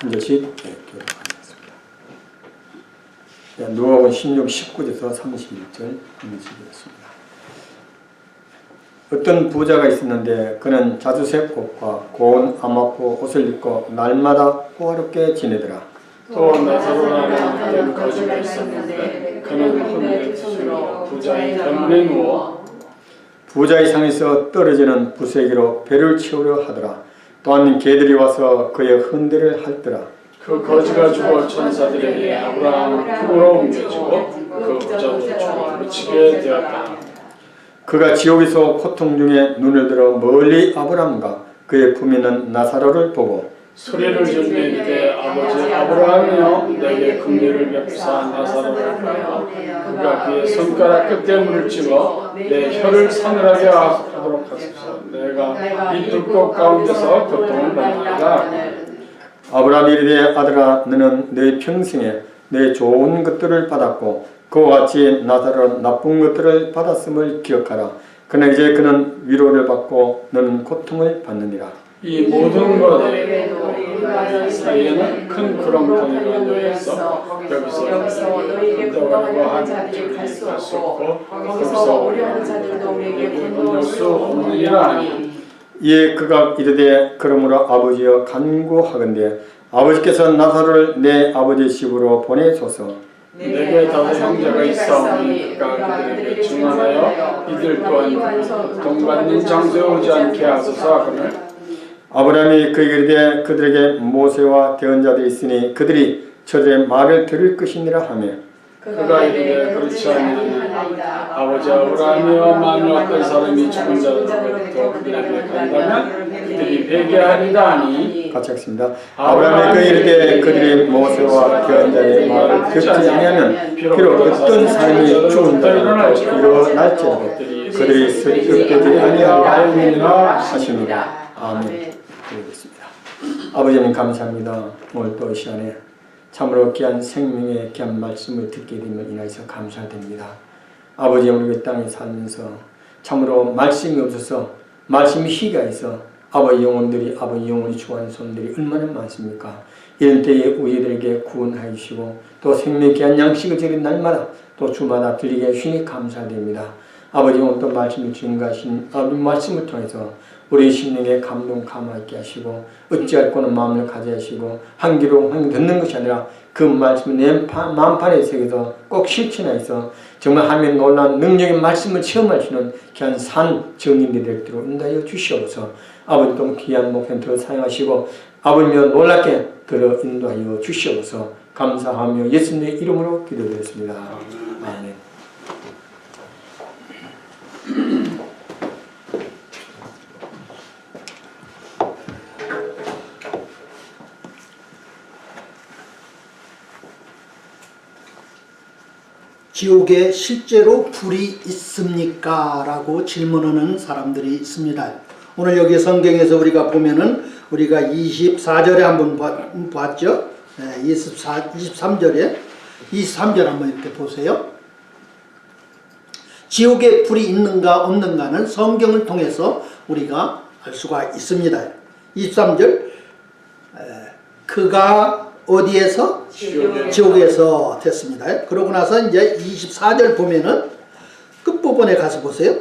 한 절씩 교독하겠습니다. 누가복음 16, 19절에서 31절 한 절씩이었습니다. 어떤 부자가 있었는데 그는 자주색 옷과 고운 암화포 옷을 입고 날마다 호화롭게 지내더라. 또 나사로라는 어떤 거지가 있었는데 그는 혼의 손으로 부자의 견문에 누워 부자의 상에서 떨어지는 부세기로 배를 채우려 하더라. 또한 개들이 와서 그의 헌대를 핥더라. 그 거지가 죽어 천사들에게 아브라함을 품으로 옮겨지고 그 부자도 죽어 묻히게 되었다. 그가 지옥에서 고통 중에 눈을 들어 멀리 아브라함과 그의 품에 있는 나사로를 보고 소리를 지르며 이르되 아버지 아브라함이여 내게 긍휼을 베푸사 나사로를 보내어 그가 그의 손가락 끝에 물을 집어 내 혀를 사늘하게 하도록 하소서. 내가 이 불꽃 가운데서 고통을 받나이다. 아브라함이 이르되 아들아 너는 내 평생에 내 좋은 것들을 받았고 그와 같이 나사로는 나쁜 것들을 받았음을 기억하라. 그러나 이제 그는 위로를 받고 너는 고통을 받느니라. 이 모든 것들 사이에는 큰 구렁텅이가 놓여있어 여기서 너희에게 건너가는 자들이 갈 수 없고 거기서 오려는 자들도 우리에게 건너올 수 없느니라 하니 이에 그가 이르되 그러므로 아버지여 간구하건대 아버지께서 나사로를 내 아버지 집으로 보내소서. 내게 다섯 형제가 있사오니 그가 그들에게 증언하여 이들 또한 동받는 장소에 오지 않게 하소서 하거늘 아브라함이 그에게 이르되 그들에게 모세와 대언자들이 있으니 그들이 저들의 말을 들을 것이니라 하며 그가 이르되 그렇지 아니하나이다. 아버지 아브라함이여 만일 어떤 사람이 죽은 자들로부터 그들에게 간다면 그들이 회개하리라 하니 같이 하겠습니다. 아브라함이 그에게 이르되 그들이 모세와 대언자의 말을 듣지 아니하면 비록 어떤 사람이 죽은다고 일어날지라도 그들이 설득되지 아니하리라 하시니라. 아멘. 드리겠습니다. 아버지 하나님 감사합니다. 오늘 또 이 시간에 참으로 귀한 생명의 귀한 말씀을 듣게 됨을 인하여서 감사드립니다. 아버지 우리 땅에 살면서 참으로 말씀이 없어서 말씀이 희귀해서 아버지 영혼들이 아버지 영혼이 죽어가는 손들이 얼마나 많습니까? 이런 때에 우리들에게 구원하여 주시고 또 생명의 귀한 양식을 저희 날마다 또 주마다 드리게 주시니 감사드립니다. 아버지 오늘 또 말씀을 증거하신 아버지 말씀을 통해서 우리 심령에 감동 감화 있게 하시고 어찌할 거는 마음을 가져 하시고 한 귀로 듣는 것이 아니라 그 말씀을 내 마음판에 새겨서 꼭 실천해서 정말 하나님의 놀라운 능력의 말씀을 체험할 수 있는 귀한 산 증인들이 되도록 인도하여 주시옵소서. 아버지 또 귀한 목편들을 사용하시고 아버지며 놀랍게 들어 인도하여 주시옵소서. 감사하며 예수님의 이름으로 기도드렸습니다. 아멘. 지옥에 실제로 불이 있습니까? 라고 질문하는 사람들이 있습니다. 오늘 여기 성경에서 우리가 보면은 우리가 24절에 한번 봤죠? 23절에 23절 한번 이렇게 보세요. 지옥에 불이 있는가 없는가는 성경을 통해서 우리가 알 수가 있습니다. 23절 그가 어디에서? 지옥에서 됐습니다. 그러고 나서 이제 24절 보면은 끝부분에 가서 보세요.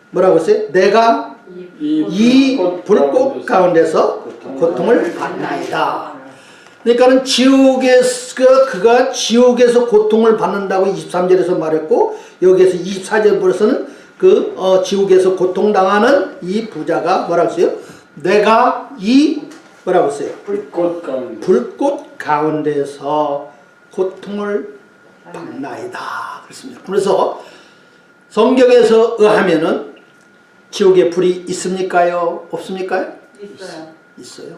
뭐라고 했어요? 내가 이 불꽃 가운데서 고통을 받나이다. 그러니까는 그가 지옥에서 고통을 받는다고 23절에서 말했고, 여기에서 24절 벌써는 지옥에서 고통당하는 이 부자가 뭐라고 했어요? 내가 이 뭐라고 했어요? 불꽃 가운데서 고통을 받나이다. 그렇습니다. 그래서 성경에서 의하면은 지옥에 불이 있습니까요? 없습니까요? 있어요.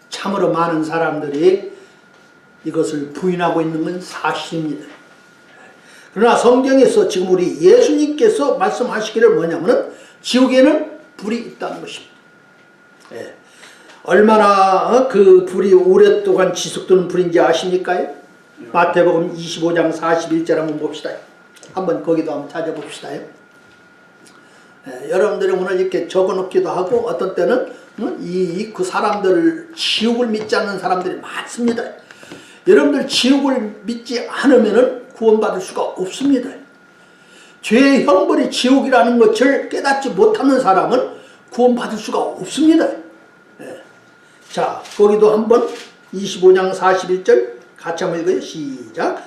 참으로 많은 사람들이 이것을 부인하고 있는 건 사실입니다. 그러나 성경에서 지금 우리 예수님께서 말씀하시기를 뭐냐면은 지옥에는 불이 있다는 것입니다. 예. 얼마나 그 불이 오랫동안 지속되는 불인지 아십니까? 마태복음 25장 41절 한번 봅시다. 한번 거기도 한번 찾아봅시다. 예. 여러분들이 오늘 이렇게 적어놓기도 하고 어떤 때는 그 사람들을 지옥을 믿지 않는 사람들이 많습니다. 여러분들 지옥을 믿지 않으면 구원받을 수가 없습니다. 죄의 형벌이 지옥이라는 것을 깨닫지 못하는 사람은 구원받을 수가 없습니다. 예. 자, 거기도 한번 25장 41절 같이 한번 읽어요. 시작.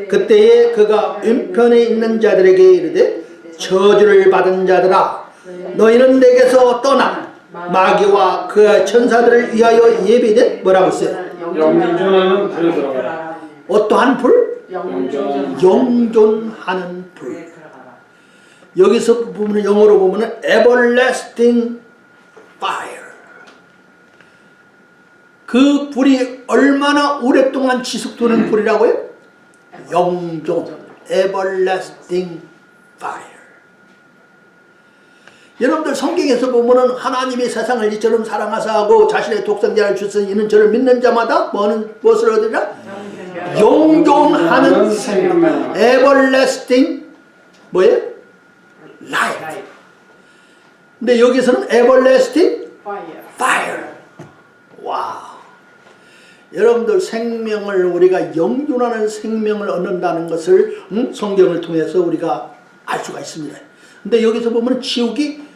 그때에 그가 왼편에 있는 자들에게 이르되 저주를 받은 자들아 너희는 내게서 떠나 마귀와 그의 천사들을 위하여 예비된 뭐라고 했어요? 영존하는 불에 들어가라. 어떠한 불? 영존하는 불. 여기서 보면 영어로 보면 everlasting fire. 그 불이 얼마나 오랫동안 지속되는 불이라고요? 영존, everlasting fire. 여러분들 성경에서 보면은 하나님이 세상을 이처럼 사랑하사 하고 자신의 독생자를 주신 이는 저를 믿는 자마다 무엇을 얻으리라? 영존하는 생명. everlasting 뭐예요? life. 근데 여기서는 everlasting fire. 와우. 여러분들 생명을 우리가 영존하는 생명을 얻는다는 것을 성경을 통해서 우리가 알 수가 있습니다. 근데 여기서 보면 지옥이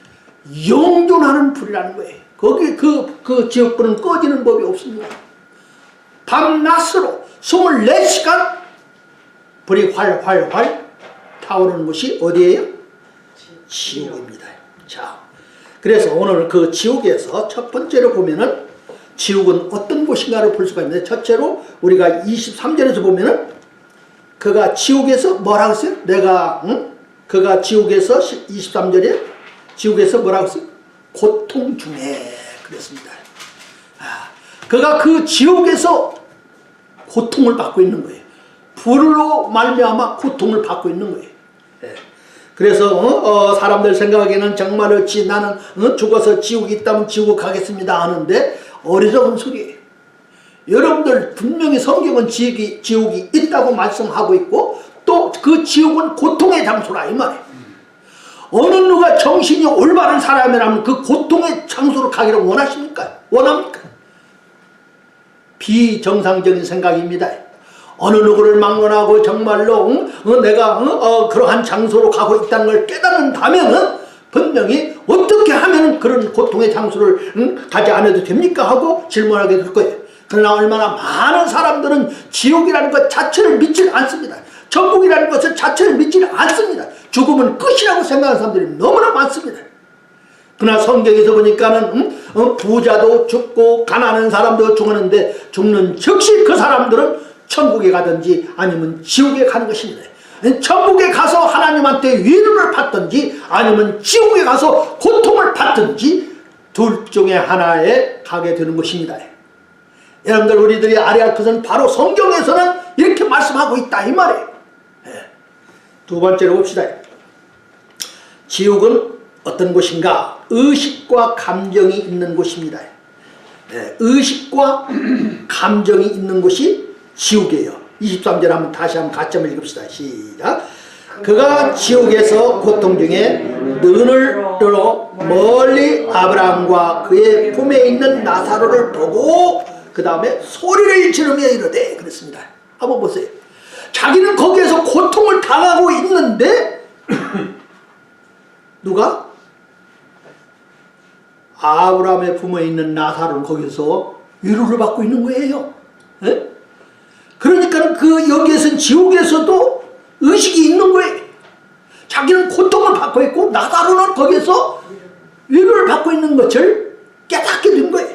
영존하는 불이라는 거예요. 거기 그 지옥불은 꺼지는 법이 없습니다. 밤낮으로 24시간 불이 활활활 타오르는 곳이 어디예요? 지옥입니다. 자, 그래서 오늘 그 지옥에서 첫 번째로 보면은 지옥은 어떤 곳인가를 볼 수가 있는데, 첫째로 우리가 23절에서 보면은 그가 지옥에서 뭐라고 했어요? 그가 지옥에서 23절에 지옥에서 뭐라고 했어요? 고통 중에 그랬습니다. 그가 그 지옥에서 고통을 받고 있는 거예요. 불로 말미암아 고통을 받고 있는 거예요. 그래서 사람들 생각에는 정말 어찌 나는 죽어서 지옥이 있다면 지옥 가겠습니다 하는데 어리석은 소리예요. 여러분들 분명히 성경은 지옥이 있다고 말씀하고 있고 또 그 지옥은 고통의 장소라 이 말이에요. 어느 누가 정신이 올바른 사람이라면 그 고통의 장소로 가기를 원하십니까? 원합니까? 비정상적인 생각입니다. 어느 누구를 막론하고 정말로 내가 그러한 장소로 가고 있다는 걸 깨닫는다면은 분명히 어떻게 하면 그런 고통의 장소를 가지 않아도 됩니까? 하고 질문하게 될 거예요. 그러나 얼마나 많은 사람들은 지옥이라는 것 자체를 믿지 않습니다. 천국이라는 것을 자체를 믿지 않습니다. 죽음은 끝이라고 생각하는 사람들이 너무나 많습니다. 그러나 성경에서 보니까는 부자도 죽고 가난한 사람도 죽었는데 죽는 즉시 그 사람들은 천국에 가든지 아니면 지옥에 가는 것입니다. 천국에 가서 하나님한테 위로를 받든지 아니면 지옥에 가서 고통을 받든지 둘 중에 하나에 가게 되는 것입니다. 여러분들, 우리들이 알아야 할 것은 바로 성경에서는 이렇게 말씀하고 있다 이 말이에요. 두 번째로 봅시다. 지옥은 어떤 곳인가? 의식과 감정이 있는 곳입니다. 의식과 감정이 있는 곳이 지옥이에요. 23절 한번 다시 한번 같이 한번 읽읍시다. 시작. 그가 지옥에서 고통 중에 눈을 들어 멀리 아브라함과 그의 품에 있는 나사로를 보고 그 다음에 소리를 지르며 이르되 그랬습니다. 한번 보세요. 자기는 거기에서 고통을 당하고 있는데 누가? 아브라함의 품에 있는 나사로는 거기서 위로를 받고 있는 거예요. 에? 그러니까 그 여기에서는 지옥에서도 의식이 있는 거예요. 자기는 고통을 받고 있고 나사로는 거기에서 위로를 받고 있는 것을 깨닫게 된 거예요.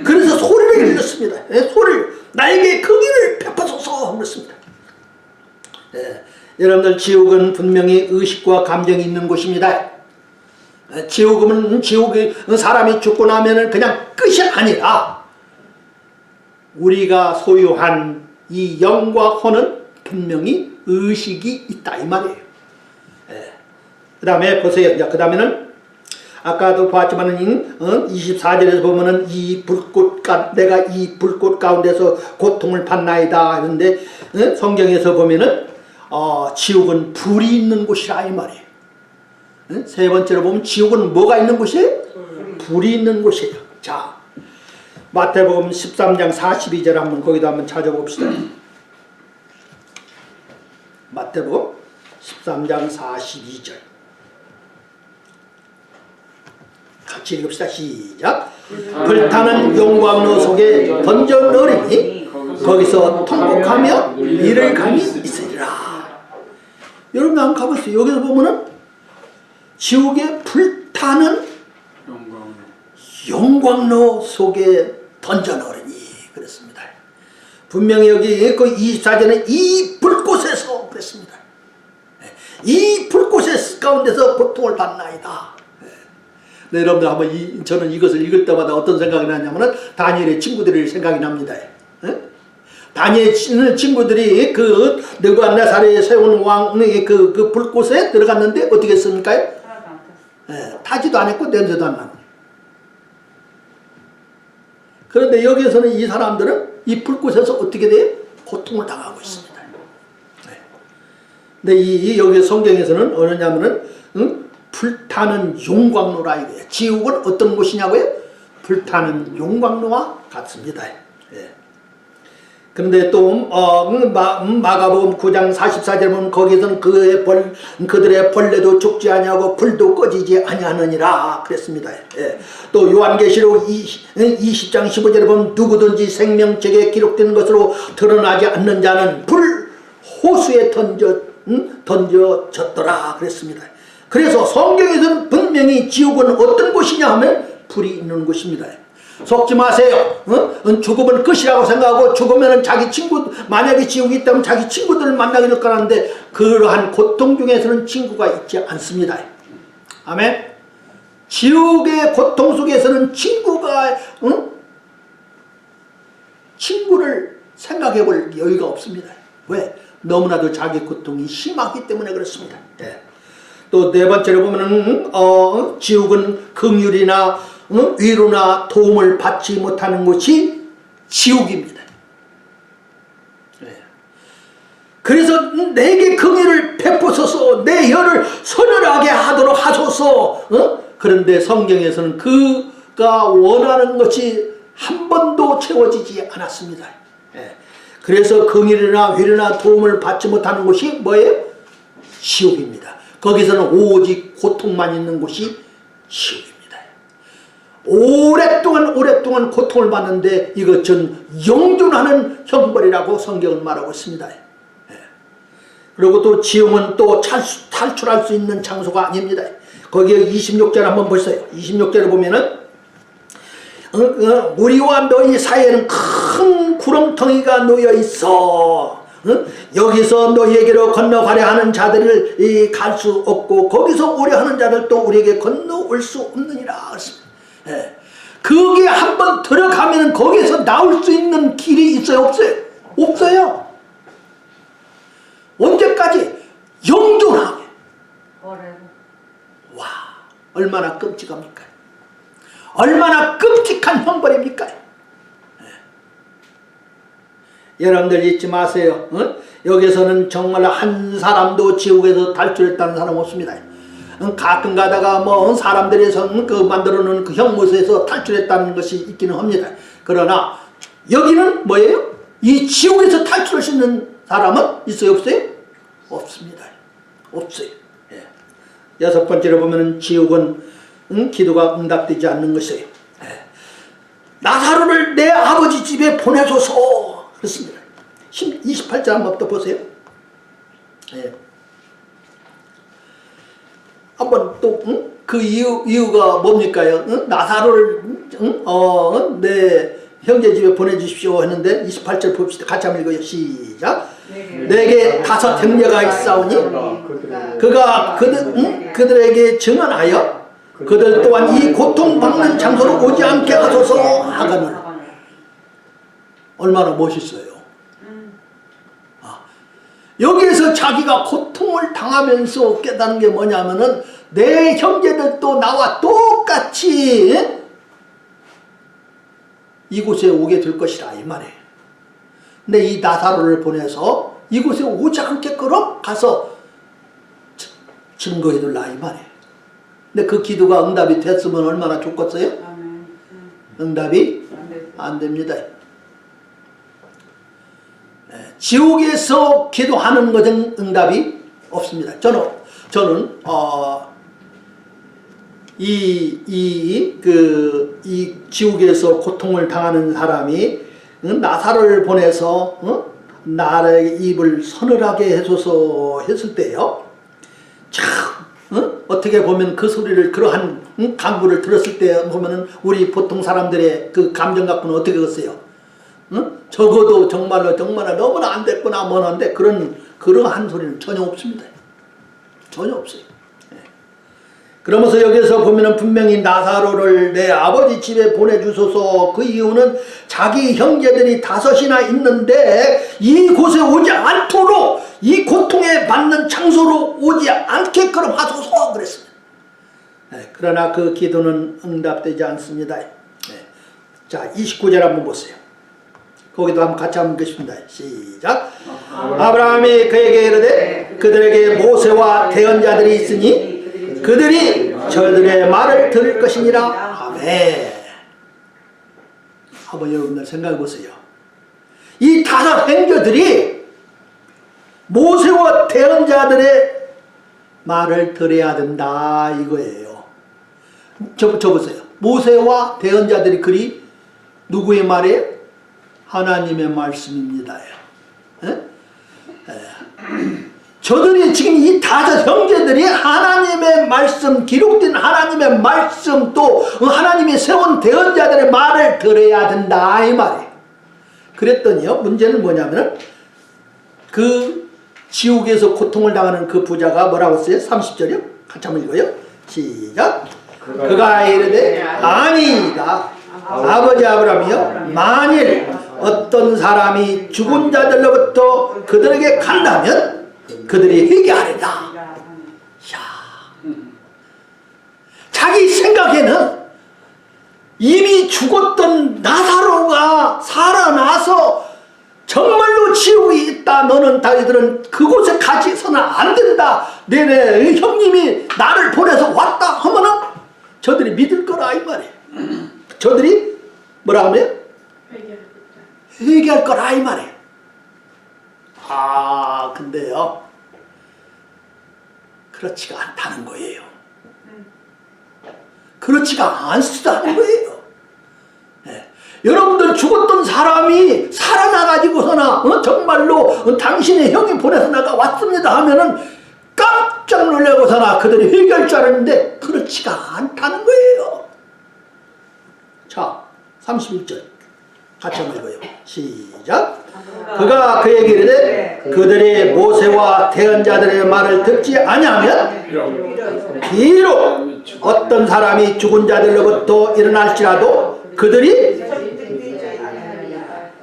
그래서 소리를 질렀습니다. 소리를 나에게 긍휼을 베푸소서 그랬습니다. 여러분들, 지옥은 분명히 의식과 감정이 있는 곳입니다. 지옥은 지옥이 사람이 죽고 나면은 그냥 끝이 아니라 우리가 소유한 이 영과 혼은 분명히 의식이 있다 이 말이에요. 그 다음에 보세요. 그 다음에는 아까도 봤지만은 24절에서 보면은 내가 이 불꽃 가운데서 고통을 받나이다 하는데 성경에서 보면은 지옥은 불이 있는 곳이라 이 말이에요. 세 번째로 보면 지옥은 뭐가 있는 곳이에요? 불이 있는 곳이에요. 자, 마태복음 13장 42절 한번 거기도 한번 찾아봅시다. 마태복음 13장 42절 같이 읽읍시다. 시작. 불타는 용광로 속에 던져 넣으리니 거기서 통곡하며 이를 감이 있으리라. 여러분 한번 가보세요. 여기서 보면은 지옥에 불타는 용광로 속에 던져 넣으리니 그랬습니다. 분명히 여기 그 24절에 이 불꽃에서 그랬습니다. 이 불꽃의 가운데서 고통을 받나이다. 네, 여러분들 한번 저는 이것을 읽을 때마다 어떤 생각이 나냐면은 다니엘의 친구들이 생각이 납니다. 다니엘 친구들이 그 느부갓네살에 세운 왕의 그 불꽃에 들어갔는데 어떻게 했습니까? 타지도 안 했고 냄새도 안 나고. 그런데 여기에서는 이 사람들은 이 불꽃에서 어떻게 돼요? 고통을 당하고 있습니다. 근데 여기 성경에서는 어느냐면은 불타는 용광로라 이거예요. 지옥은 어떤 곳이냐고요? 불타는 용광로와 같습니다. 그런데 또 마가복음 9장 44절 보면 거기에서는 그들의 벌레도 죽지 아니하고 불도 꺼지지 아니하느니라 그랬습니다. 또 요한계시록 20장 15절에 보면 누구든지 생명책에 기록된 것으로 드러나지 않는 자는 불 호수에 던져졌더라 그랬습니다. 그래서 성경에서는 분명히 지옥은 어떤 곳이냐 하면 불이 있는 곳입니다. 속지 마세요. 죽음은 끝이라고 생각하고 죽으면 자기 친구, 만약에 지옥이 있다면 자기 친구들을 만나게 될 거라는데 그러한 고통 중에서는 친구가 있지 않습니다. 아멘. 지옥의 고통 속에서는 친구를 생각해 볼 여유가 없습니다. 왜? 너무나도 자기 고통이 심하기 때문에 그렇습니다. 또 네 번째로 보면은 지옥은 긍휼이나 위로나 도움을 받지 못하는 곳이 지옥입니다. 그래서 내게 긍휼을 베푸소서 내 혀를 서늘하게 하도록 하소서. 그런데 성경에서는 그가 원하는 것이 한 번도 채워지지 않았습니다. 그래서 긍휼이나 회류나 도움을 받지 못하는 곳이 뭐예요? 지옥입니다. 거기서는 오직 고통만 있는 곳이 지옥입니다. 오랫동안 고통을 받는데 이것은 영존하는 형벌이라고 성경은 말하고 있습니다. 그리고 또 지옥은 또 탈출할 수 있는 장소가 아닙니다. 거기에 26절 한번 보세요. 26절에 보면은 우리와 너희 사이에는 큰 구렁텅이가 놓여 있어. 여기서 너희에게로 건너가려 하는 자들을 갈 수 없고 거기서 오려 하는 자들도 우리에게 건너올 수 없느니라. 거기에 한번 들어가면 거기에서 나올 수 있는 길이 있어요? 없어요? 없어요. 언제까지? 영존하게. 와, 얼마나 끔찍합니까? 얼마나 끔찍한 형벌입니까? 여러분들 잊지 마세요. 여기서는 정말 한 사람도 지옥에서 탈출했다는 사람 없습니다. 가끔 가다가 뭐 사람들이 만들어 놓은 그 형무소에서 탈출했다는 것이 있기는 합니다. 그러나 여기는 뭐예요? 이 지옥에서 탈출할 수 있는 사람은 있어요? 없어요? 없습니다. 없어요. 예. 여섯 번째로 보면 지옥은 기도가 응답되지 않는 것이에요. 예. 나사로를 내 아버지 집에 보내소서 그렇습니다. 28절 한번 또 보세요. 예. 한번 또 그 이유가 뭡니까요? 나사로를 내 형제 집에 보내주십시오 했는데 28절 봅시다. 같이 한번 읽어요. 시작. 내게 5 형제가 있사오니 그가 그들에게 증언하여 그들 또한 이 고통받는 장소로 오지 않게 하소서 하거늘. 얼마나 멋있어요. 여기에서 자기가 고통을 당하면서 깨닫는 게 뭐냐면은 내 형제들도 나와 똑같이 이곳에 오게 될 것이라 이 말이에요. 근데 이 나사로를 보내서 이곳에 오지 않게끔 가서 증거해 둘라 이 말이에요. 근데 그 기도가 응답이 됐으면 얼마나 좋겠어요? 응답이 안 됩니다. 지옥에서 기도하는 것은 응답이 없습니다. 저는 이 지옥에서 고통을 당하는 사람이 나사로를 보내서 나의 입을 서늘하게 해줘서 했을 때요. 참 어떻게 보면 그 소리를 그러한 간구를 들었을 때 보면은 우리 보통 사람들의 그 감정 갖고는 어떻게 겠어요? 적어도 정말로 너무나 안 됐구나 뭐는데 그러한 소리는 전혀 없습니다. 전혀 없어요. 그러면서 여기서 보면은 분명히 나사로를 내 아버지 집에 보내주소서. 그 이유는 자기 형제들이 5이나 있는데 이곳에 오지 않도록 이 고통에 받는 장소로 오지 않게끔 하소서 그랬습니다. 그러나 그 기도는 응답되지 않습니다. 자, 29절 한번 보세요. 거기도 한번 같이 한번 읽겠습니다. 시작. 아브라함이 그에게 이르되 그들에게 모세와 대언자들이 있으니 그들이 저들의 말을 들을 것이니라. 아멘. 한번 여러분들 생각해 보세요. 이 5 형제들이 모세와 대언자들의 말을 들어야 된다 이거예요. 저 보세요. 모세와 대언자들이 그리 누구의 말이에요? 하나님의 말씀입니다. 저들이 지금 이 5 형제들이 하나님의 말씀, 기록된 하나님의 말씀 또 하나님이 세운 대언자들의 말을 들어야 된다 이 말이에요. 그랬더니요, 문제는 뭐냐면 그 지옥에서 고통을 당하는 그 부자가 뭐라고 했어요? 30절이요? 같이 한번 읽어요. 시작. 그가 이르되 아니다. 아버지 아브라함이여, 만일 어떤 사람이 죽은 자들로부터 그들에게 간다면 그들이 회개하리라. 자기 생각에는 이미 죽었던 나사로가 살아나서 정말로 지옥이 있다. 너는 다윗들은 그곳에 가서는 안 된다. 내내 형님이 나를 보내서 왔다 하면은 저들이 믿을 거라 이 말이에요. 저들이 뭐라 하면 회개할 거라 이 말이에요. 근데요, 그렇지가 않다는 거예요. 그렇지가 않다는 거예요. 여러분들 죽었던 사람이 살아나가지고서나 정말로 당신의 형이 보내서 나가 왔습니다 하면은 깜짝 놀라고서나 그들이 회개할 줄 알았는데 그렇지가 않다는 거예요. 자, 31절 같이 한번 읽어요. 시작. 그가 그에게 이르되 그들이 모세와 대언자들의 말을 듣지 아니하면 비록 어떤 사람이 죽은 자들로부터 일어날지라도 그들이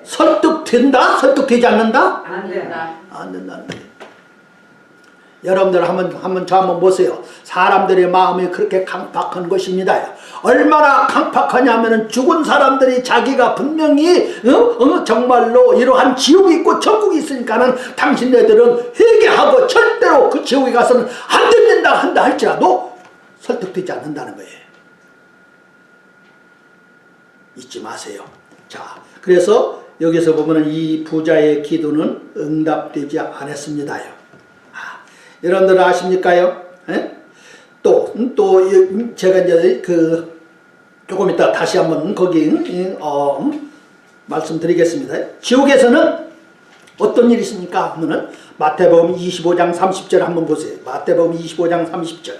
설득된다? 설득되지 않는다? 안 된다. 안 된다는 거예요. 여러분들 한번 보세요. 사람들의 마음이 그렇게 강팍한 것입니다. 얼마나 강팍하냐면은 죽은 사람들이 자기가 분명히 정말로 이러한 지옥이 있고 천국이 있으니까는 당신네들은 회개하고 절대로 그 지옥에 가서는 안 된다 한다 할지라도 설득되지 않는다는 거예요. 잊지 마세요. 자, 그래서 여기서 보면은 이 부자의 기도는 응답되지 않았습니다요. 여러분들 아십니까요? 또 제가 이제 조금 이따 다시 한번 거기 말씀드리겠습니다. 지옥에서는 어떤 일이 있습니까? 하면은 마태복음 25장 30절 한번 보세요. 마태복음 25장 30절.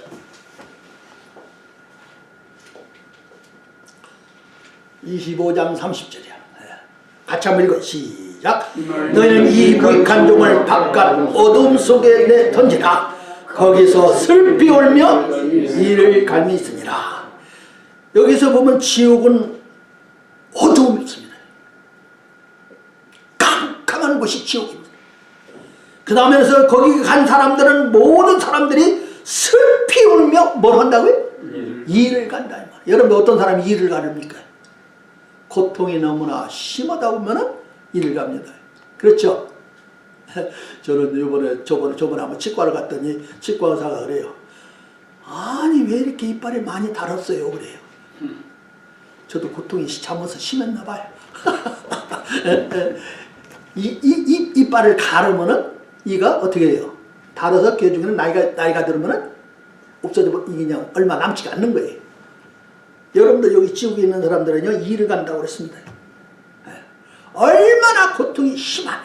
같이 한번 읽어. 시작. 너희는 이 무익한 종을 바깥 어둠 속에 내던지라. 거기서 슬피 울며 이를 갈미 있으니라. 여기서 보면 지옥은 어두움이 있습니다. 깜깜한 곳이 지옥입니다. 그 다음에서 거기 간 사람들은 모든 사람들이 슬피 울며 뭘 한다고요? 이를 간다. 여러분 어떤 사람이 이를 가릅니까? 고통이 너무나 심하다 보면은 이를 갑니다. 그렇죠? 저는 저번에 한번 치과를 갔더니 치과 의사가 그래요. 아니 왜 이렇게 이빨이 많이 달았어요? 그래요. 저도 고통이 참아서 심했나 봐요. 이빨을 가르면은 이가 어떻게 돼요? 달아서 개중에는 나이가 들으면은 없어져 이게 그냥 얼마 남지가 않는 거예요. 여러분들 여기 지옥에 있는 사람들은요 이를 간다고 그랬습니다. 얼마나 고통이 심하면.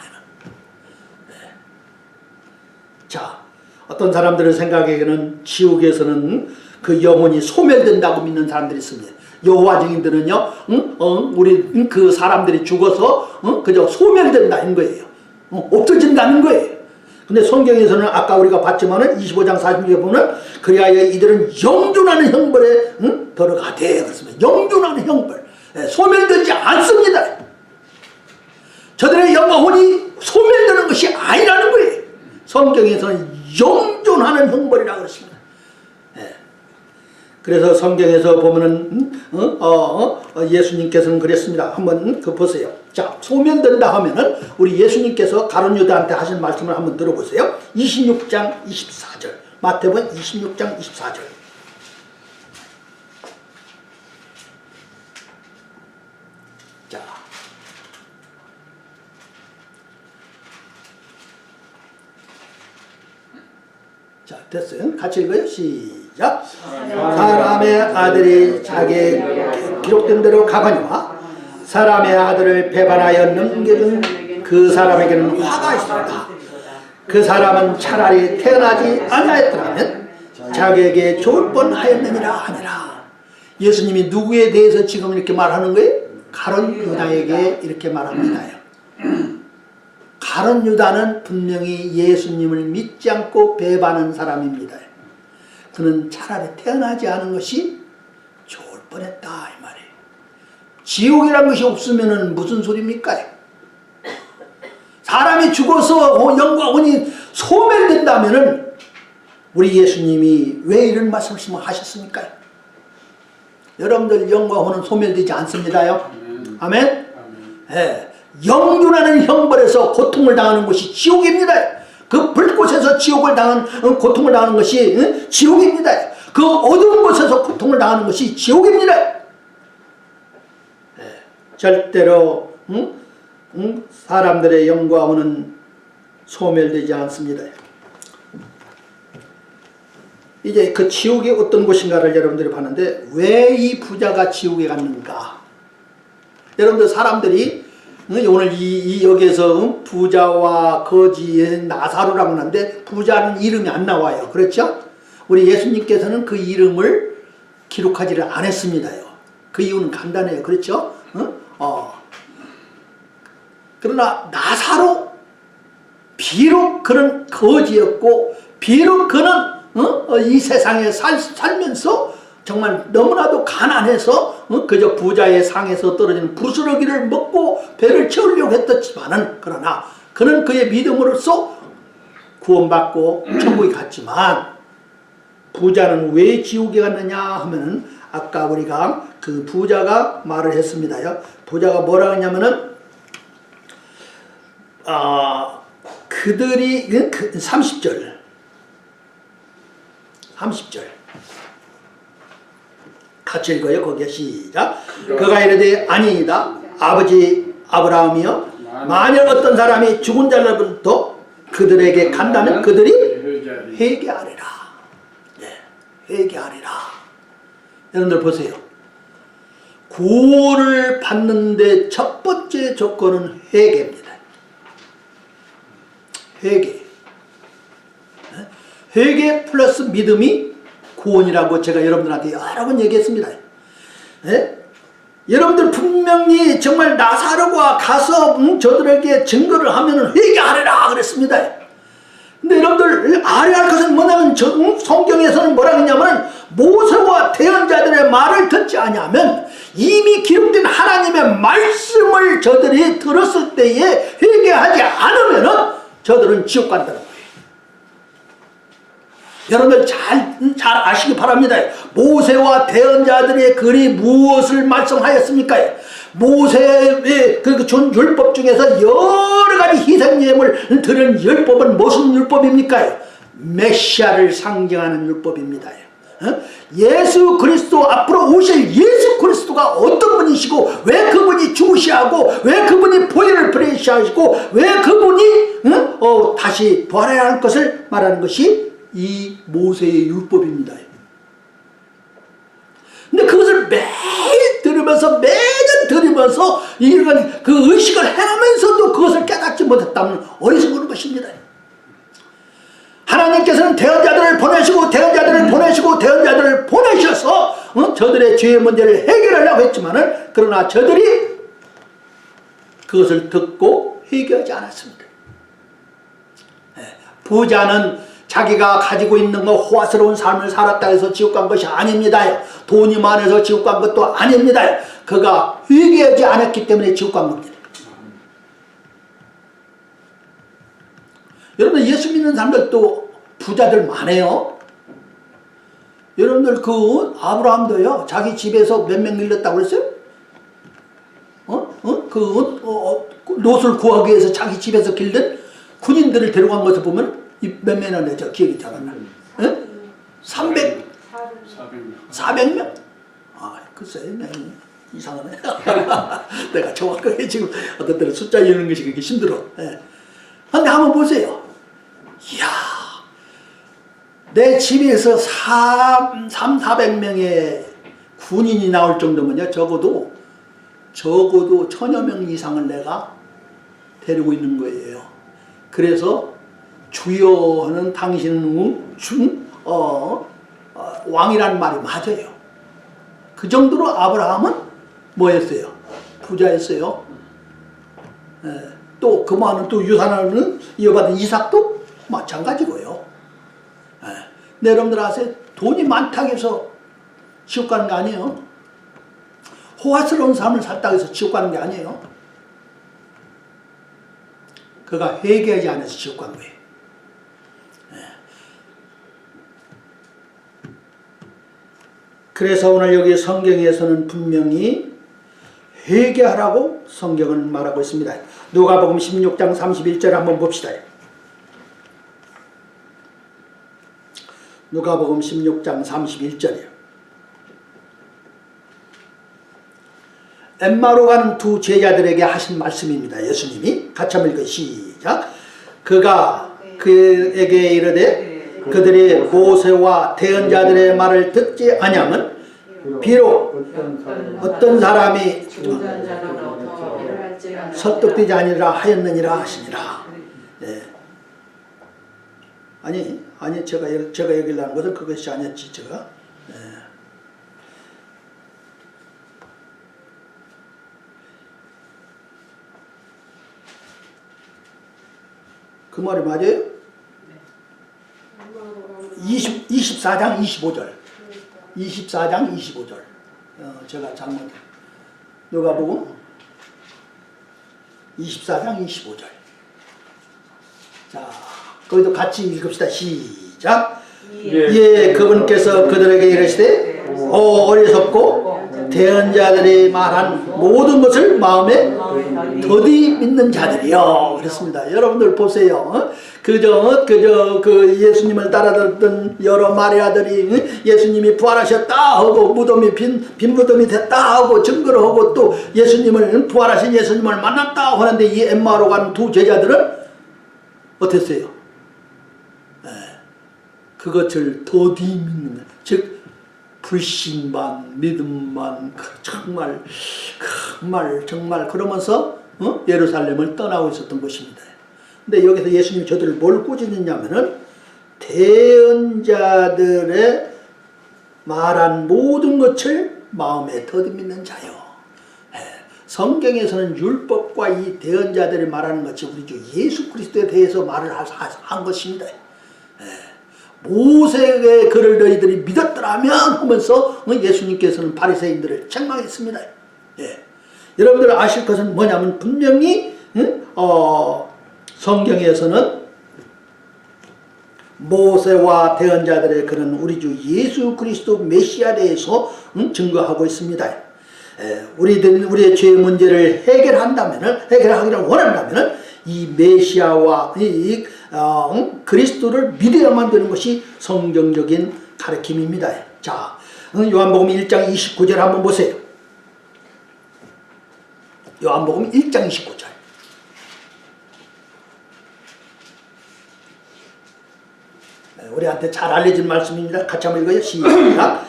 자, 어떤 사람들의 생각에는 지옥에서는 그 영혼이 소멸된다고 믿는 사람들이 있습니다. 여호와 증인들은요, 우리 그 사람들이 죽어서 그저 소멸된다는 거예요. 없어진다는 거예요. 근데 성경에서는 아까 우리가 봤지만은 25장 40절에 보면 그리하여 이들은 영존하는 형벌에 들어가되 그렇습니다. 영존하는 형벌, 소멸되지 않습니다. 저들의 영혼이 소멸되는 것이 아니라는 거예요. 성경에서는 영존하는 형벌이라고 그랬습니다. 그래서 성경에서 보면은 예수님께서는 그랬습니다. 한번 보세요. 자, 소멸된다 하면은 우리 예수님께서 가룟 유다한테 하신 말씀을 한번 들어보세요. 26장 24절. 마태복음 26장 24절. 자, 됐어요. 같이 읽어요. 시작. 사람의 아들이 자기에게 기록된 대로 가거니와 사람의 아들을 배반하여 넘겨준 그 사람에게는 화가 있습니다. 그 사람은 차라리 태어나지 않았더라면 자기에게 좋을 뻔하였느니라 하니라. 예수님이 누구에 대해서 지금 이렇게 말하는 거예요? 가룟 유다에게 이렇게 말합니다요. 가룟 유다는 분명히 예수님을 믿지 않고 배반한 사람입니다. 그는 차라리 태어나지 않은 것이 좋을 뻔했다 이 말이에요. 지옥이라는 것이 없으면 무슨 소리입니까? 사람이 죽어서 영과 혼이 소멸된다면 우리 예수님이 왜 이런 말씀을 하셨습니까? 여러분들 영과 혼은 소멸되지 않습니다요. 아멘? 예. 영존하는 형벌에서 고통을 당하는 것이 지옥입니다. 그 불꽃에서 고통을 당하는 것이 지옥입니다. 그 어두운 곳에서 고통을 당하는 것이 지옥입니다. 절대로 사람들의 영과 혼은 소멸되지 않습니다. 이제 그 지옥이 어떤 곳인가를 여러분들이 봤는데 왜 이 부자가 지옥에 갔는가? 여러분들 사람들이 오늘 여기에서 부자와 거지의 나사로라고 하는데 부자는 이름이 안 나와요. 그렇죠? 우리 예수님께서는 그 이름을 기록하지를 않았습니다요. 그 이유는 간단해요. 그렇죠? 그러나 나사로 비록 그는 거지였고 비록 그는 이 세상에 살면서 정말 너무나도 가난해서 그저 부자의 상에서 떨어지는 부스러기를 먹고 배를 채우려고 했었지만은 그러나 그는 그의 믿음으로써 구원받고 천국에 갔지만 부자는 왜 지옥에 갔느냐 하면은 아까 우리가 그 부자가 말을 했습니다요. 부자가 뭐라 했냐면은 그들이 30절 같이 읽어요. 거기에 시작. 그가 이르되 아니이다. 아버지 아브라함이여 만일 어떤 사람이 죽은 자로부터 그들에게 간다면 그들이 회개하리라. 회개하리라. 여러분들 보세요. 구원을 받는데 첫 번째 조건은 회개입니다. 회개 플러스 믿음이 구원이라고 제가 여러분들한테 여러 번 얘기했습니다. 여러분들 분명히 정말 나사로가 가서 저들에게 증거를 하면 회개하리라 그랬습니다. 근데 여러분들 알아야 할 것은 뭐냐면 성경에서는 뭐라 했냐면 모세와 대언자들의 말을 듣지 아니하면 이미 기록된 하나님의 말씀을 저들이 들었을 때에 회개하지 않으면 저들은 지옥 간다는 거예요. 여러분들 잘 아시기 바랍니다. 모세와 대언자들의 글이 무엇을 말씀하였습니까? 모세의 그 율법 중에서 여러 가지 희생예물 드린 율법은 무슨 율법입니까? 메시아를 상징하는 율법입니다. 예수 그리스도 앞으로 오실 예수 그리스도가 어떤 분이시고 왜 그분이 죽으셔야 하고 왜 그분이 보혈을 프레시하시고 왜 그분이 다시 부활해야 할 것을 말하는 것이 이 모세의 율법입니다. 근데 그것을 매일 들으면서 매년 들으면서 이런 그 의식을 행하면서도 그것을 깨닫지 못했다면 어리석은 것입니다. 하나님께서는 대언자들을 보내셔서 저들의 죄의 문제를 해결하려고 했지만은 그러나 저들이 그것을 듣고 회개하지 않았습니다. 부자는 자기가 가지고 있는 거 호화스러운 삶을 살았다 해서 지옥 간 것이 아닙니다. 돈이 많아서 지옥 간 것도 아닙니다. 그가 회개하지 않았기 때문에 지옥 간 겁니다. 여러분 예수 믿는 사람들도 부자들 많아요. 여러분들 그 아브라함도요 자기 집에서 몇 명 밀렸다고 그랬어요? 롯을 구하기 위해서 자기 집에서 길든 군인들을 데려간 것을 보면 몇 명이나 내죠? 기억이 잘 안 나. 400명? 아, 글쎄, 이상하네. 내가 정확하게 지금 어떤 때는 숫자 이러는 것이 그렇게 힘들어. 근데 한번 보세요. 이야, 내 집에서 400명의 군인이 나올 정도면요, 적어도 1000여 명 이상을 내가 데리고 있는 거예요. 그래서 주여 하는 당신은 왕이라는 말이 맞아요. 그 정도로 아브라함은 뭐였어요? 부자였어요. 또 그 많은 또 유산을 이어받은 이삭도 마찬가지고요. 근데 여러분들 아세요? 돈이 많다고 해서 지옥 가는 게 아니에요. 호화스러운 삶을 살다고 해서 지옥 가는 게 아니에요. 그가 회개하지 않아서 지옥 간 거예요. 그래서 오늘 여기 성경에서는 분명히 회개하라고 성경은 말하고 있습니다. 누가복음 16장 31절 한번 봅시다. 누가복음 16장 31절이요. 엠마오로 가는 두 제자들에게 하신 말씀입니다. 예수님이 같이 한번 읽어요. 시작. 그가 그에게 이르되 그들이 모세와 대언자들의 말을 듣지 아니하면 비록 어떤 사람이 설득되지 아니라 하였느니라 하시니라. 예. 아니 제가 얘기하려는 것은 그것이 아니었지 제가. 예. 그 말이 맞아요? 24장 25절. 24장 25절. 제가 잘못. 누가복음 24장 25절. 자, 거기도 같이 읽읍시다. 시작. 예, 그분께서 그들에게 이르시되 어리석고 대언자들이 말한 모든 것을 마음에 더디 믿는 자들이요. 그렇습니다. 여러분들 보세요. 그저 그 예수님을 따라듣던 여러 마리아들이 예수님이 부활하셨다 하고 무덤이 빈 무덤이 됐다 하고 증거를 하고 또 예수님을 부활하신 예수님을 만났다 하는데 이 엠마오로 간 두 제자들은 어땠어요? 그것을 더디 믿는, 즉 불신 반 믿음 반 정말 그러면서 예루살렘을 떠나고 있었던 것입니다. 근데 여기서 예수님이 저들을 뭘 꾸짖느냐면은 대언자들의 말한 모든 것을 마음에 더디 믿는 자요. 성경에서는 율법과 이 대언자들이 말하는 것이 우리 주 예수 그리스도에 대해서 말을 한 것입니다. 모세의 글을 너희들이 믿었더라면 하면서 예수님께서는 바리새인들을 책망했습니다. 예. 여러분들 아실 것은 뭐냐면 분명히 성경에서는 모세와 대언자들의 글은 우리 주 예수 그리스도 메시아에 대해서 증거하고 있습니다. 우리의 죄의 문제를 해결하기를 원한다면 이 메시아와 이 그리스도를 믿어야만 되는 것이 성경적인 가르침입니다. 자, 요한복음 1장 29절 한번 보세요. 요한복음 1장 29절. 우리한테 잘 알려진 말씀입니다. 같이 한번 읽어요. 시작.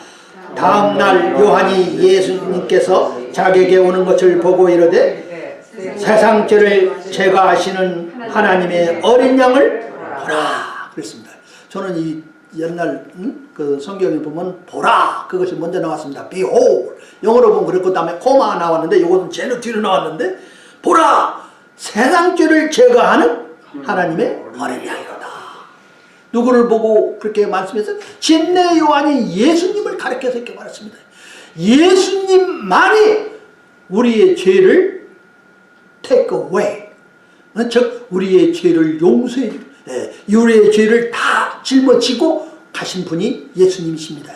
다음날 요한이 예수님께서 자기에게 오는 것을 보고 이르되 세상 죄를 제거하시는 하나님의 어린 양을 보라 그랬습니다. 저는 이 옛날 그 성경에 보면 보라 그것이 먼저 나왔습니다. Behold 영어로 보면 그랬고 다음에 코마 나왔는데 이것은 제일 뒤로 나왔는데 보라 세상 죄를 제거하는 하나님의 어린 양이로다. 누구를 보고 그렇게 말씀했어요? 진내 요한이 예수님을 가르쳐서 이렇게 말했습니다. 예수님만이 우리의 죄를 take away, 즉 우리의 죄를 용서해 주고 우리의 죄를 다 짊어지고 가신 분이 예수님이십니다.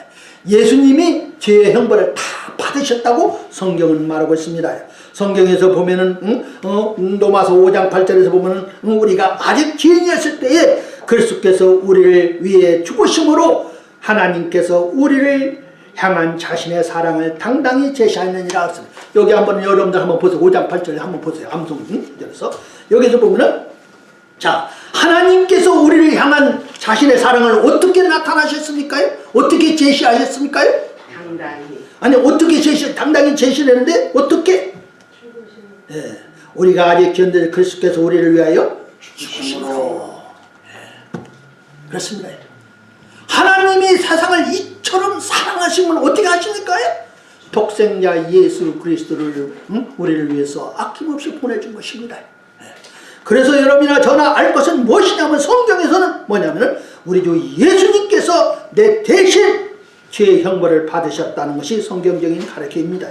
예수님이 죄의 형벌을 다 받으셨다고 성경은 말하고 있습니다. 성경에서 보면은 로마서 5장 8절에서 보면은 우리가 아직 죄인이었을 때에 그리스도께서 우리를 위해 죽으심으로 하나님께서 우리를 향한 자신의 사랑을 당당히 제시하느니라 했습니다. 여기 한번 여러분들 한번 보세요. 5장 8절에 한번 보세요. 암송절에서 여기서 보면은 자 하나님께서 우리를 향한 자신의 사랑을 어떻게 나타나셨습니까요? 어떻게 제시하셨습니까요? 당당히. 아니 어떻게 당당히 제시를 했는데 어떻게? 예, 우리가 아직 견뎌 그리스도께서 우리를 위하여 죽으심으로. 그렇습니다. 하나님이 세상을 이처럼 사랑하시면 어떻게 하십니까요? 독생자 예수 그리스도를 우리를 위해서 아낌없이 보내준 것입니다. 그래서 여러분이나 저나 알 것은 무엇이냐면 성경에서는 뭐냐면 우리 주 예수님께서 내 대신 죄의 형벌을 받으셨다는 것이 성경적인 가르침입니다.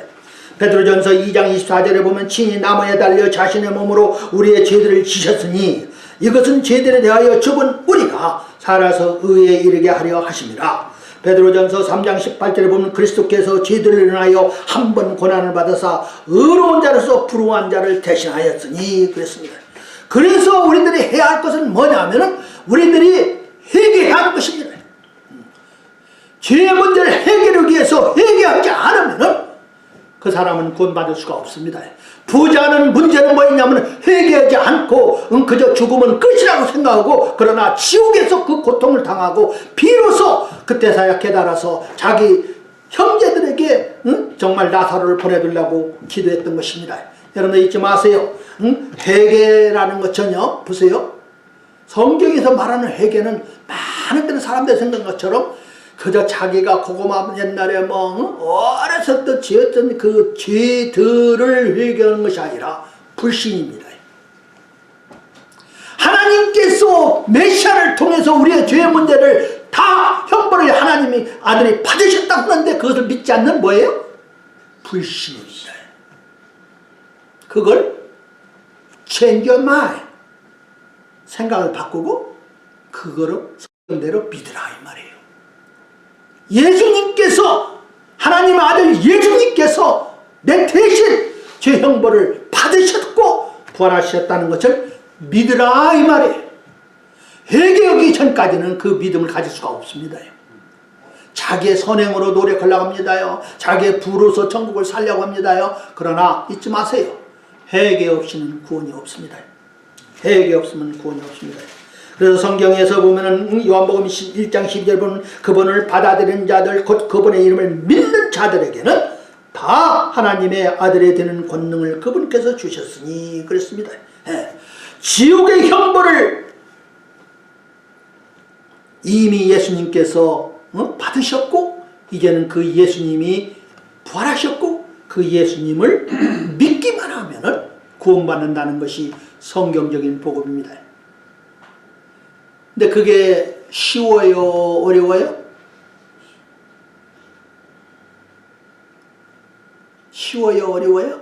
베드로전서 2장 24절에 보면 친히 나무에 달려 자신의 몸으로 우리의 죄들을 지셨으니 이것은 죄들에 대하여 죽은 우리가 살아서 의에 이르게 하려 하심이라. 베드로전서 3장 18절에 보면 그리스도께서 죄들을 인하여 한 번 고난을 받아서 의로운 자로서 불의한 자를 대신하였으니 그랬습니다. 그래서 우리들이 해야 할 것은 뭐냐면은 우리들이 회개해야 할 것입니다. 죄의 문제를 해결하기 위해서 회개하지 않으면은 그 사람은 구원받을 수가 없습니다. 부자는 문제는 뭐였냐면 회개하지 않고 그저 죽으면 끝이라고 생각하고 그러나 지옥에서 그 고통을 당하고 비로소 그때서야 깨달아서 자기 형제들에게 정말 나사로를 보내주려고 기도했던 것입니다. 여러분들 잊지 마세요. 회개라는 것 전혀 보세요. 성경에서 말하는 회개는 많은 때는 사람들이 생각한 것처럼 그저 자기가 고구마 옛날에 어렸을 때 지었던 그 죄들을 회개하는 것이 아니라 불신입니다. 하나님께서 메시아를 통해서 우리의 죄의 문제를 다 형벌을 하나님이 아들이 받으셨다고 하는데 그것을 믿지 않는 뭐예요? 불신입니다. 그걸 change your mind. 생각을 바꾸고 그거를 성경대로 믿으라 이 말이에요. 예수님께서 하나님의 아들 예수님께서 내 대신 죄 형벌을 받으셨고 부활하셨다는 것을 믿으라 이 말이에요. 회개하기 전까지는 그 믿음을 가질 수가 없습니다. 자기의 선행으로 노력하려고 합니다요. 자기의 부로서 천국을 살려고 합니다요. 그러나 잊지 마세요. 회개 없이는 구원이 없습니다. 회개 없으면 구원이 없습니다. 그래서 성경에서 보면은 요한복음 1장 12절 보면 그분을 받아들이는 자들 곧 그분의 이름을 믿는 자들에게는 다 하나님의 아들이 되는 권능을 그분께서 주셨으니 그랬습니다. 지옥의 형벌을 이미 예수님께서 받으셨고 이제는 그 예수님이 부활하셨고 그 예수님을 믿기만 하면은 구원받는다는 것이 성경적인 복음입니다. 근데 그게 쉬워요? 어려워요? 쉬워요? 어려워요?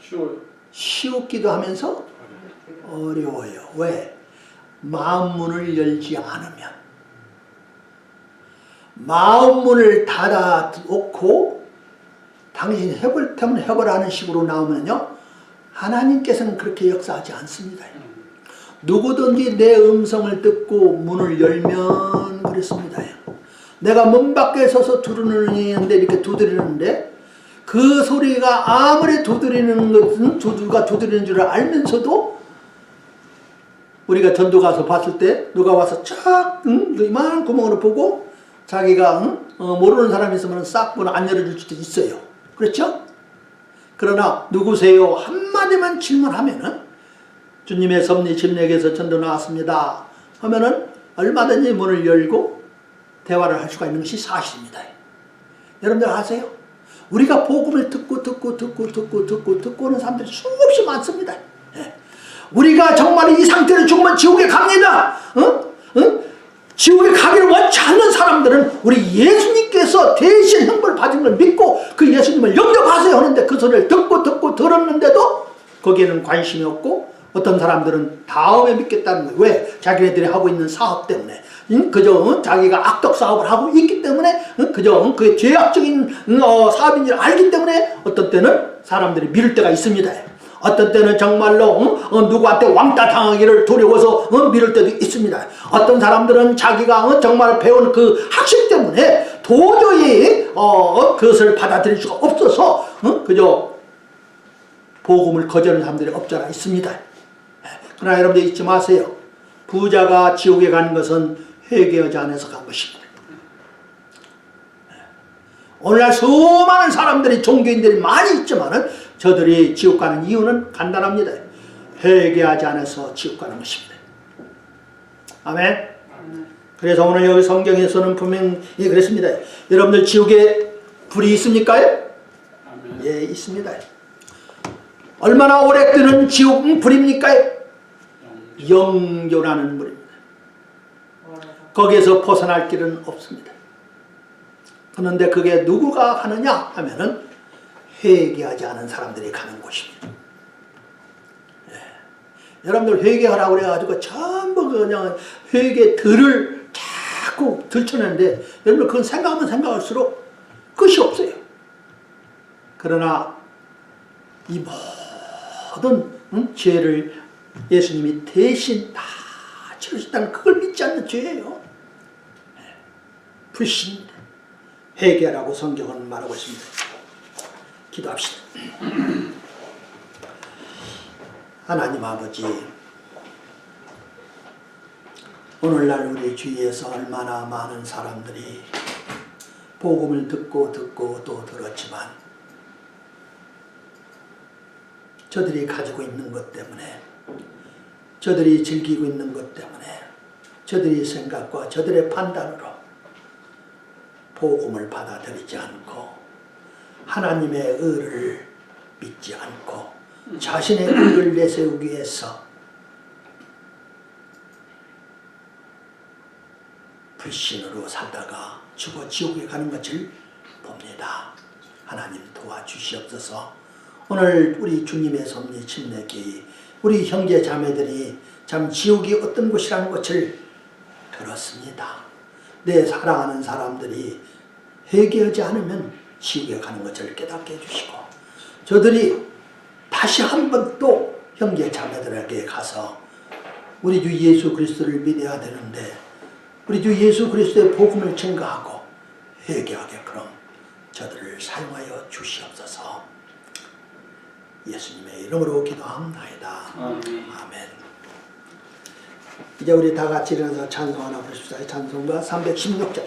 쉬워요. 쉬웠기도 하면서 어려워요. 왜? 마음 문을 열지 않으면. 마음 문을 닫아 놓고 당신이 해볼 테면 해보라는 식으로 나오면요. 하나님께서는 그렇게 역사하지 않습니다. 누구든지 내 음성을 듣고 문을 열면 그랬습니다. 내가 문 밖에 서서 두드리는데 이렇게 두드리는데 그 소리가 아무리 두드리는 것은 두두가 두드리는 줄 알면서도 우리가 전도 가서 봤을 때 누가 와서 쫙 이만한 구멍으로 보고 자기가 모르는 사람이 있으면 싹 문 안 열어줄 수도 있어요. 그렇죠? 그러나 누구세요? 한마디만 질문하면은 주님의 섭리 침례에서 전도 나왔습니다 하면은 얼마든지 문을 열고 대화를 할 수가 있는 것이 사실입니다. 여러분들 아세요? 우리가 복음을 듣고 하는 사람들이 수없이 많습니다. 우리가 정말 이 상태로 죽으면 지옥에 갑니다. 지옥에 가기를 원치 않는 사람들은 우리 예수님께서 대신 형벌을 받은 걸 믿고 그 예수님을 영접하세요 하는데 그 소리를 듣고 들었는데도 거기에는 관심이 없고 어떤 사람들은 다음에 믿겠다는 거예요. 왜? 자기네들이 하고 있는 사업 때문에 그저 자기가 악덕 사업을 하고 있기 때문에 그저 그 죄악적인 사업인 줄 알기 때문에 어떤 때는 사람들이 미룰 때가 있습니다. 어떤 때는 정말로 누구한테 왕따 당하기를 두려워서 미룰 때도 있습니다. 어떤 사람들은 자기가 정말 배운 그 학식 때문에 도저히 그것을 받아들일 수가 없어서 그저 복음을 거절하는 사람들이 없잖아 있습니다. 그러나 여러분들 잊지 마세요. 부자가 지옥에 간 것은 회개하지 않아서 간 것입니다. 오늘날 수많은 사람들이 종교인들이 많이 있지만은 저들이 지옥 가는 이유는 간단합니다. 회개하지 않아서 지옥 가는 것입니다. 아멘. 그래서 오늘 여기 성경에서는 분명히 그랬습니다. 여러분들 지옥에 불이 있습니까? 예, 있습니다. 얼마나 오래 끄는 지옥 불입니까? 영존하는 불입니다. 거기에서 벗어날 길은 없습니다. 그런데 그게 누구가 가느냐 하면은 회개하지 않은 사람들이 가는 곳입니다. 예. 여러분들 회개하라고 그래가지고 전부 그냥 회개들을 자꾸 들춰내는데 여러분들 그건 생각하면 생각할수록 끝이 없어요. 그러나 이 모든 죄를 예수님이 대신 다 치르셨다는 그걸 믿지 않는 죄예요. 불신입니다. 회개하라고 성경은 말하고 있습니다. 기도합시다. 하나님 아버지, 오늘날 우리 주위에서 얼마나 많은 사람들이 복음을 듣고 또 들었지만 저들이 가지고 있는 것 때문에, 저들이 즐기고 있는 것 때문에, 저들의 생각과 저들의 판단으로 복음을 받아들이지 않고 하나님의 의를 믿지 않고 자신의 의를 내세우기 위해서 불신으로 살다가 죽어 지옥에 가는 것을 봅니다. 하나님 도와주시옵소서. 오늘 우리 주님의 섭리 침례교회 우리 형제 자매들이 참 지옥이 어떤 곳이라는 것을 들었습니다. 내 사랑하는 사람들이 회개하지 않으면 지옥에 가는 것을 깨닫게 해주시고 저들이 다시 한 번 또 형제 자매들에게 가서 우리 주 예수 그리스도를 믿어야 되는데 우리 주 예수 그리스도의 복음을 증거하고 회개하게끔 저들을 사용하여 주시옵소서. 예수님의 이름으로 기도합나이다. 아멘. 이제 우리 다 같이 일어나서 찬송 하나 부르십시다. 찬송가 316절.